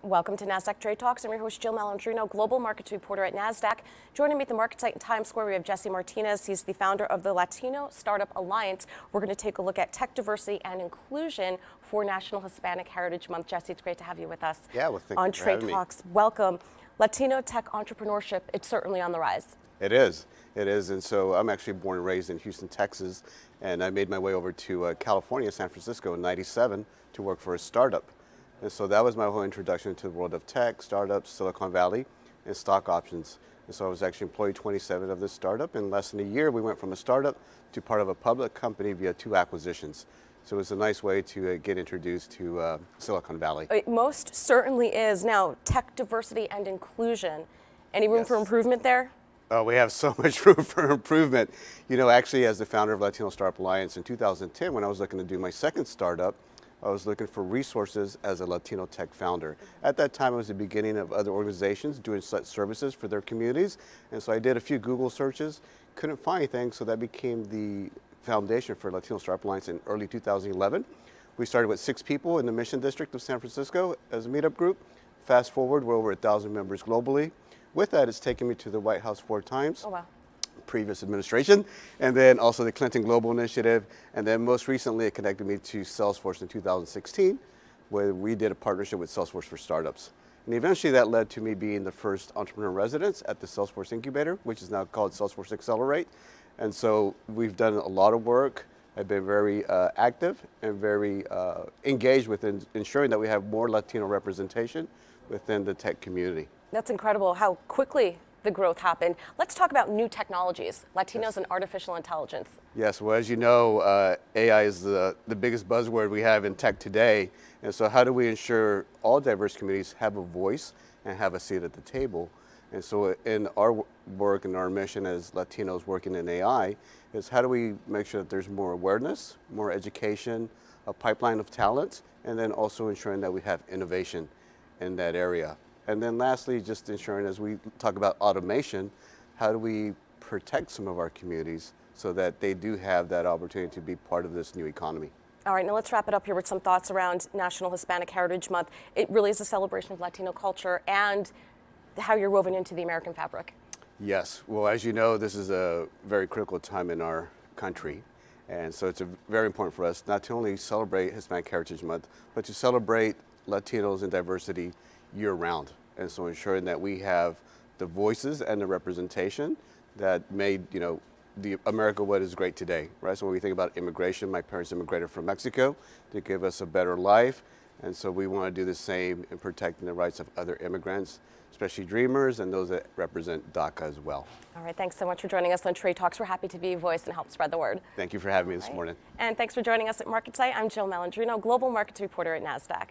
Welcome to Nasdaq Trade Talks. I'm your host, Jill Malandrino, Global Markets Reporter at Nasdaq. Joining me at the market site in Times Square, we have Jesse Martinez. He's the founder of the Latino Startup Alliance. We're going to take a look at tech diversity and inclusion for National Hispanic Heritage Month. Jesse, it's great to have you with us On Trade Talks. Welcome. Latino tech entrepreneurship, it's certainly on the rise. It is. And so I'm actually born and raised in Houston, Texas, and I made my way over to California, San Francisco in '97 to work for a startup. And so that was my whole introduction to the world of tech, startups, Silicon Valley, and stock options. And so I was actually employee 27 of this startup. In less than a year, we went from a startup to part of a public company via 2 acquisitions. So it was a nice way to get introduced to Silicon Valley. It most certainly is. Now, tech diversity and inclusion, any room for improvement there? Oh, we have so much room for improvement. You know, actually, as the founder of Latino Startup Alliance in 2010, when I was looking to do my second startup, I was looking for resources as a Latino tech founder. At that time, it was the beginning of other organizations doing such services for their communities. And so I did a few Google searches, couldn't find anything, so that became the foundation for Latino Startup Alliance in early 2011. We started with 6 people in the Mission District of San Francisco as a meetup group. Fast forward, we're over 1,000 members globally. With that, it's taken me to the White House 4 times. Oh, wow. Previous administration, and then also the Clinton Global Initiative, and then most recently it connected me to Salesforce in 2016, where we did a partnership with Salesforce for Startups. And eventually that led to me being the first entrepreneur in residence at the Salesforce Incubator, which is now called Salesforce Accelerate. And so we've done a lot of work. I've been very active and very engaged within ensuring that we have more Latino representation within the tech community. That's incredible how quickly the growth happened. Let's talk about new technologies, Latinos and artificial intelligence. Yes, well, as you know, AI is the biggest buzzword we have in tech today. And so how do we ensure all diverse communities have a voice and have a seat at the table? And so in our work and our mission as Latinos working in AI is how do we make sure that there's more awareness, more education, a pipeline of talent, and then also ensuring that we have innovation in that area. And then lastly, just ensuring as we talk about automation, how do we protect some of our communities so that they do have that opportunity to be part of this new economy? All right, now let's wrap it up here with some thoughts around National Hispanic Heritage Month. It really is a celebration of Latino culture and how you're woven into the American fabric. Yes, well, as you know, this is a very critical time in our country. And so it's very important for us not to only celebrate Hispanic Heritage Month, but to celebrate Latinos and diversity year-round, and so ensuring that we have the voices and the representation that made the America what is great today, right? So when we think about immigration, my parents immigrated from Mexico to give us a better life, and so we want to do the same in protecting the rights of other immigrants, especially dreamers and those that represent DACA as well. All right, thanks so much for joining us on Trade Talks. We're happy to be a voice and help spread the word. Thank you for having me this morning. And thanks for joining us at Market Site. I'm Jill Malandrino, Global Markets Reporter at Nasdaq.